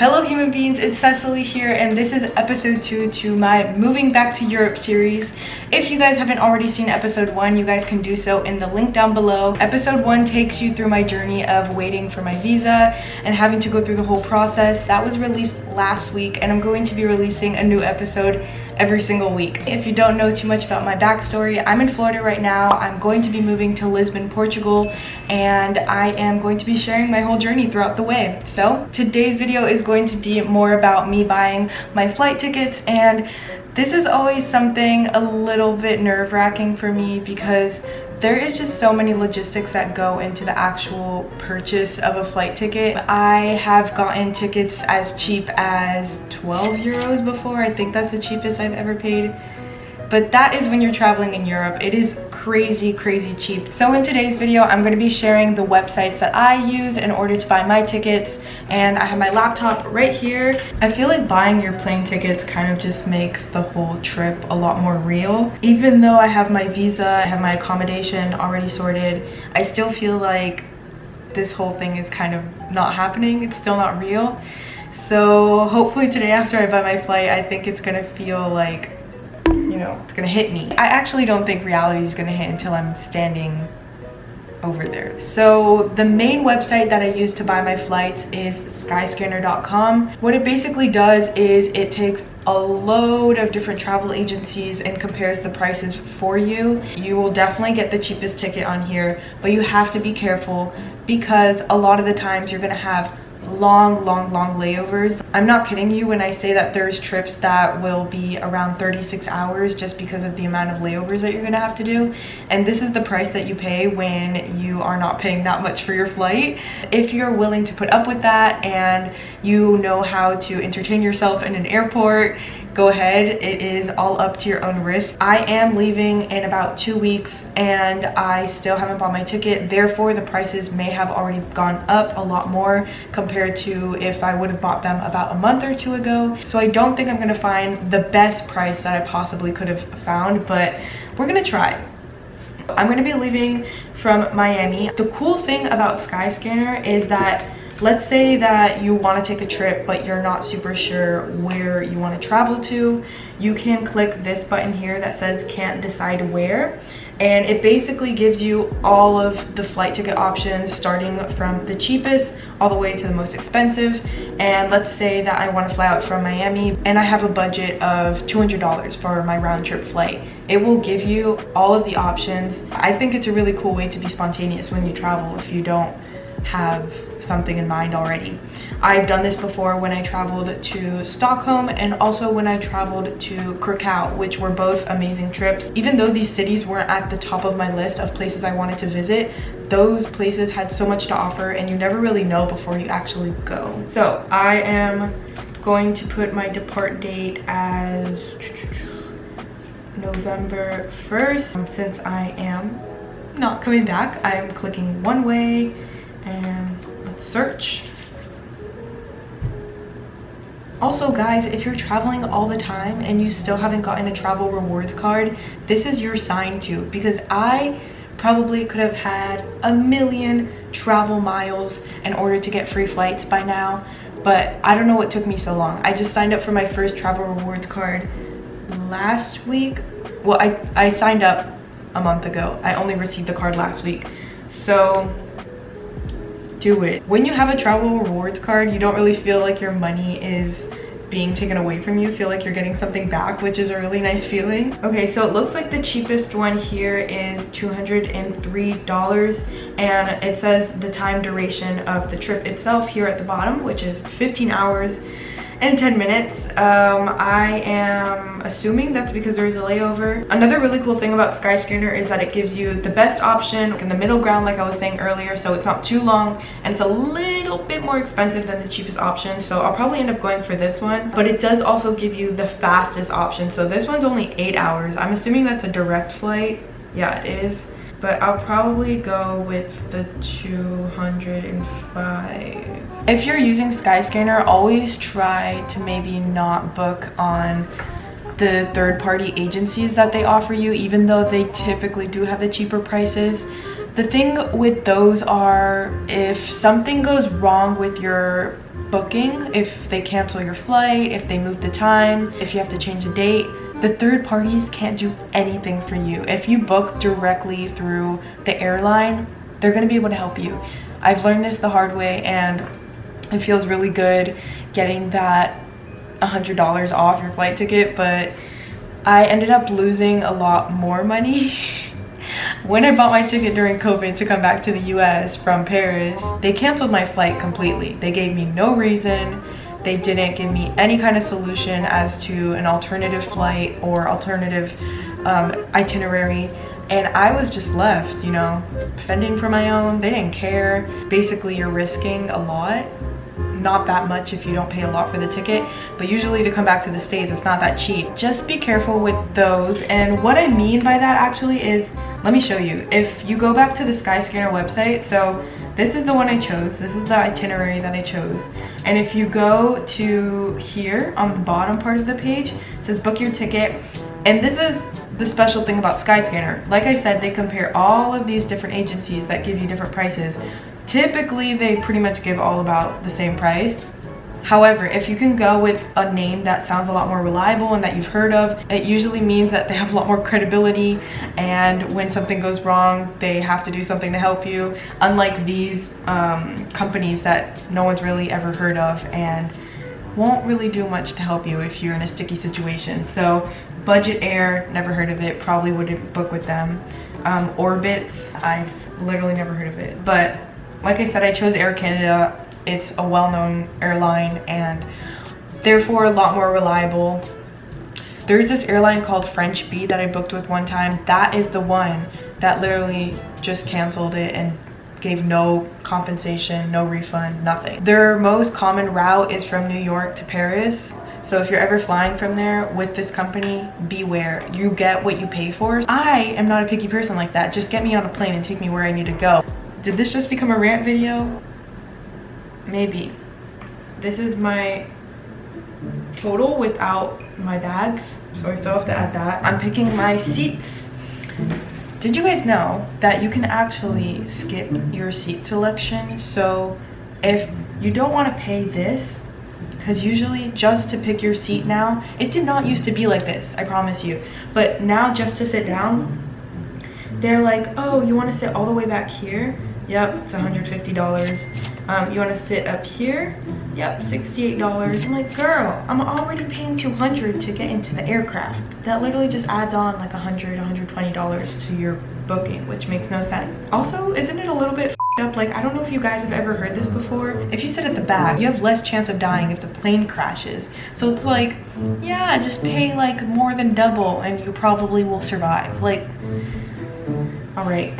Hello human beings, it's Cecily here, and this is episode 2 to my Moving Back to Europe series. If you guys haven't already seen episode 1, you guys can do so in the link down below. Episode 1 takes you through my journey of waiting for my visa and having to go through the whole process. That was released last week, and I'm going to be releasing a new episode every single week. If you don't know too much about my backstory, I'm in Florida right now. I'm going to be moving to Lisbon, Portugal, and I am going to be sharing my whole journey throughout the way. So today's video is going to be more about me buying my flight tickets, and this is always something a little bit nerve-wracking for me because there is just so many logistics that go into the actual purchase of a flight ticket. I have gotten tickets as cheap as 12 euros before. I think that's the cheapest I've ever paid. But that is when you're traveling in Europe. It is crazy cheap. So in today's video, I'm going to be sharing the websites that I use in order to buy my tickets, and I have my laptop right here. I feel like buying your plane tickets kind of just makes the whole trip a lot more real. Even though I have my visa, I have my accommodation already sorted, I still feel like this whole thing is kind of not happening. It's still not real. So hopefully today after I buy my flight, I think it's gonna feel like, you know, it's gonna hit me. I actually don't think reality is gonna hit until I'm standing over there. So the main website that I use to buy my flights is skyscanner.com. What it basically does is it takes a load of different travel agencies and compares the prices for you. You will definitely get the cheapest ticket on here, but you have to be careful because a lot of the times you're gonna have long layovers. I'm not kidding you when I say that there's trips that will be around 36 hours just because of the amount of layovers that you're gonna have to do, and this is the price that you pay when you are not paying that much for your flight. If you're willing to put up with that and you know how to entertain yourself in an airport, go ahead. It is all up to your own risk. I am leaving in about 2 weeks and I still haven't bought my ticket. Therefore, the prices may have already gone up a lot more compared to if I would have bought them about a month or two ago. So I don't think I'm gonna find the best price that I possibly could have found, but we're gonna try. I'm gonna be leaving from Miami. The cool thing about Skyscanner is that let's say that you want to take a trip but you're not super sure where you want to travel to, you can click this button here that says can't decide where, and it basically gives you all of the flight ticket options starting from the cheapest all the way to the most expensive. And let's say that I want to fly out from Miami and I have a budget of $200 for my round trip flight. It will give you all of the options. I think it's a really cool way to be spontaneous when you travel if you don't have something in mind already. I've done this before when I traveled to Stockholm and also when I traveled to Krakow, which were both amazing trips. Even though these cities weren't at the top of my list of places I wanted to visit, those places had so much to offer and you never really know before you actually go. So I am going to put my depart date as November 1st. Since I am not coming back, I am clicking one way and let's search. Also guys, if you're traveling all the time and you still haven't gotten a travel rewards card, this is your sign to, because I probably could have had a million travel miles in order to get free flights by now, but I don't know what took me so long. I just signed up for my first travel rewards card last week. Well, I signed up a month ago. I only received the card last week. So do it. When you have a travel rewards card, you don't really feel like your money is being taken away from you. You feel like you're getting something back, which is a really nice feeling. Okay, so it looks like the cheapest one here is $203, and it says the time duration of the trip itself here at the bottom, which is 15 hours and 10 minutes. I am assuming that's because there is a layover. Another really cool thing about Skyscanner is that it gives you the best option in the middle ground, like I was saying earlier, so it's not too long and it's a little bit more expensive than the cheapest option, so I'll probably end up going for this one. But it does also give you the fastest option, so this one's only 8 hours. I'm assuming that's a direct flight. Yeah, it is. But I'll probably go with the 205. If you're using Skyscanner, always try to maybe not book on the third-party agencies that they offer you, even though they typically do have the cheaper prices. The thing with those are, if something goes wrong with your booking, if they cancel your flight, if they move the time, if you have to change the date, the third parties can't do anything for you. If you book directly through the airline, they're gonna be able to help you. I've learned this the hard way, and it feels really good getting that $100 off your flight ticket, but I ended up losing a lot more money. When I bought my ticket during COVID to come back to the US from Paris, they canceled my flight completely. They gave me no reason. They didn't give me any kind of solution as to an alternative flight or alternative itinerary. And I was just left, you know, fending for my own. They didn't care. Basically, you're risking a lot. Not that much if you don't pay a lot for the ticket, but usually to come back to the States, it's not that cheap. Just be careful with those. And what I mean by that actually is, let me show you. If you go back to the Skyscanner website, so this is the one I chose. This is the itinerary that I chose. And if you go to here on the bottom part of the page, it says book your ticket. And this is the special thing about Skyscanner. Like I said, they compare all of these different agencies that give you different prices. Typically, they pretty much give all about the same price. However, if you can go with a name that sounds a lot more reliable and that you've heard of, it usually means that they have a lot more credibility, and when something goes wrong, they have to do something to help you. Unlike these companies that no one's really ever heard of and won't really do much to help you if you're in a sticky situation. So Budget Air, never heard of it, probably wouldn't book with them. Orbitz, I've literally never heard of it. But like I said, I chose Air Canada. It's a well-known airline and therefore a lot more reliable. There's this airline called French Bee that I booked with one time. That is the one that literally just canceled it and gave no compensation, no refund, nothing. Their most common route is from New York to Paris. So if you're ever flying from there with this company, beware. You get what you pay for. I am not a picky person like that. Just get me on a plane and take me where I need to go. Did this just become a rant video? Maybe. This is my total without my bags, so I still have to add that. I'm picking my seats. Did you guys know that you can actually skip your seat selection? So if you don't want to pay this, because usually just to pick your seat now, it did not used to be like this, I promise you. But now just to sit down, they're like, oh, you want to sit all the way back here? Yep, it's $150. You want to sit up here? Yep, $68. I'm like, girl, I'm already paying $200 to get into the aircraft. That literally just adds on like $100, $120 to your booking, which makes no sense. Also, isn't it a little bit up? Like, I don't know if you guys have ever heard this before. If you sit at the back, you have less chance of dying if the plane crashes. So it's like, yeah, just pay like more than double and you probably will survive. Like, all right.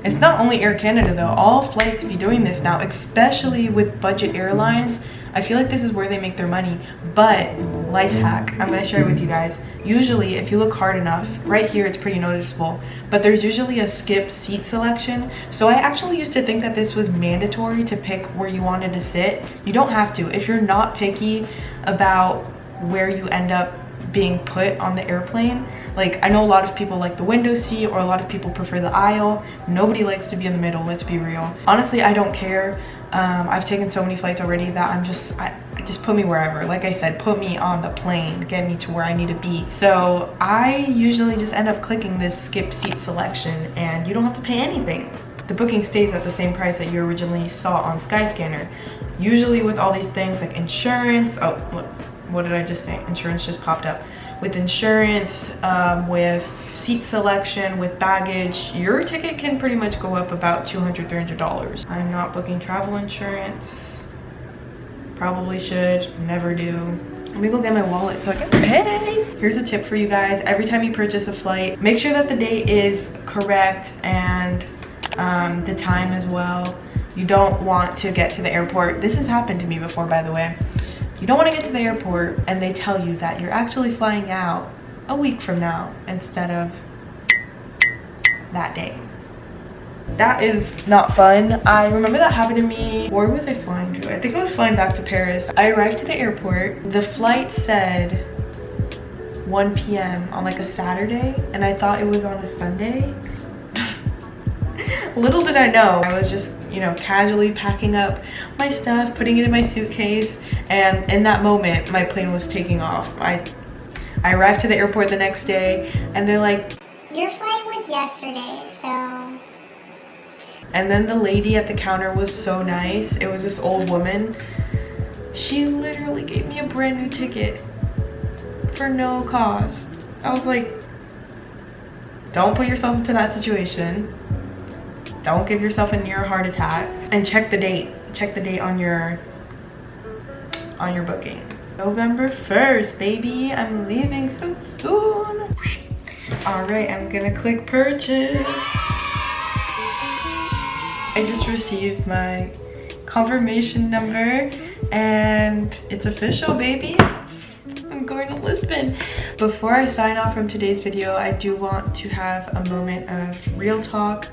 It's not only Air Canada though. All flights be doing this now, especially with budget airlines. I feel like this is where they make their money. But life hack, I'm gonna share it with you guys. Usually, if you look hard enough, right here it's pretty noticeable, but there's usually a skip seat selection. So I actually used to think that this was mandatory to pick where you wanted to sit. You don't have to. If you're not picky about where you end up being put on the airplane, like I know a lot of people like the window seat or a lot of people prefer the aisle. Nobody likes to be in the middle, let's be real. Honestly, I don't care. I've taken so many flights already that I just put me wherever. Like I said, put me on the plane, get me to where I need to be. So I usually just end up clicking this skip seat selection and you don't have to pay anything. The booking stays at the same price that you originally saw on Skyscanner. Usually with all these things like insurance, oh, what did I just say? Insurance just popped up. With insurance, with seat selection, with baggage, your ticket can pretty much go up about $200, $300. I'm not booking travel insurance. Probably should, never do. Let me go get my wallet so I can pay. Here's a tip for you guys. Every time you purchase a flight, make sure that the date is correct and the time as well. You don't want to get to the airport. This has happened to me before, by the way. You don't want to get to the airport and they tell you that you're actually flying out a week from now instead of that day. That is not fun. I remember that happened to me. Where was I flying to? I think I was flying back to Paris. I arrived to the airport. The flight said 1 p.m. on like a Saturday and I thought it was on a Sunday. Little did I know, I was just, you know, casually packing up my stuff, putting it in my suitcase, and in that moment, my plane was taking off. I arrived to the airport the next day, and they're like, your flight was yesterday, so... And then the lady at the counter was so nice. It was this old woman. She literally gave me a brand new ticket for no cost. I was like, don't put yourself into that situation. Don't give yourself a near heart attack. And check the date. Check the date on your booking. November 1st, baby. I'm leaving so soon. All right, I'm gonna click purchase. I just received my confirmation number and it's official, baby. I'm going to Lisbon. Before I sign off from today's video, I do want to have a moment of real talk.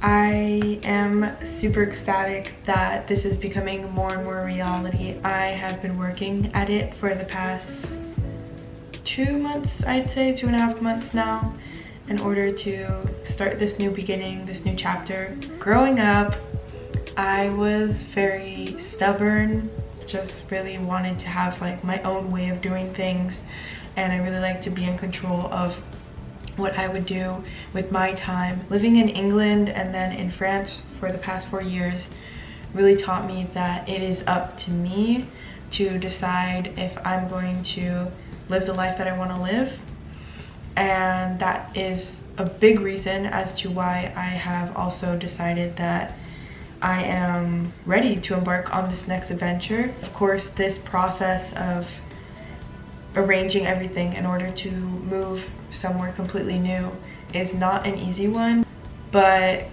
I am super ecstatic that this is becoming more and more reality. I have been working at it for the past 2 months, I'd say 2.5 months now, in order to start this new beginning, this new chapter. Growing up, I was very stubborn, just really wanted to have like my own way of doing things, and I really like to be in control of what I would do with my time. Living in England and then in France for the past 4 years really taught me that it is up to me to decide if I'm going to live the life that I want to live. And that is a big reason as to why I have also decided that I am ready to embark on this next adventure. Of course, this process of arranging everything in order to move somewhere completely new is not an easy one, but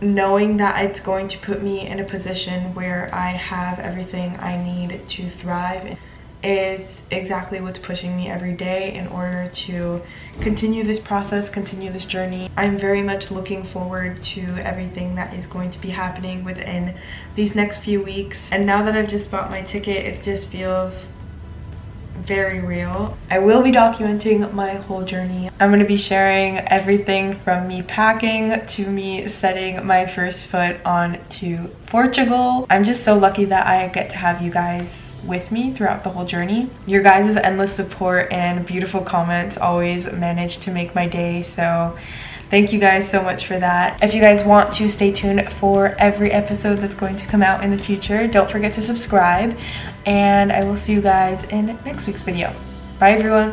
knowing that it's going to put me in a position where I have everything I need to thrive is exactly what's pushing me every day in order to continue this process, continue this journey. I'm very much looking forward to everything that is going to be happening within these next few weeks. And now that I've just bought my ticket, it just feels very real. I will be documenting my whole journey. I'm going to be sharing everything from me packing to me setting my first foot on to Portugal. I'm just so lucky that I get to have you guys with me throughout the whole journey. Your guys' endless support and beautiful comments always manage to make my day, so thank you guys so much for that. If you guys want to stay tuned for every episode that's going to come out in the future, don't forget to subscribe, and I will see you guys in next week's video. Bye everyone.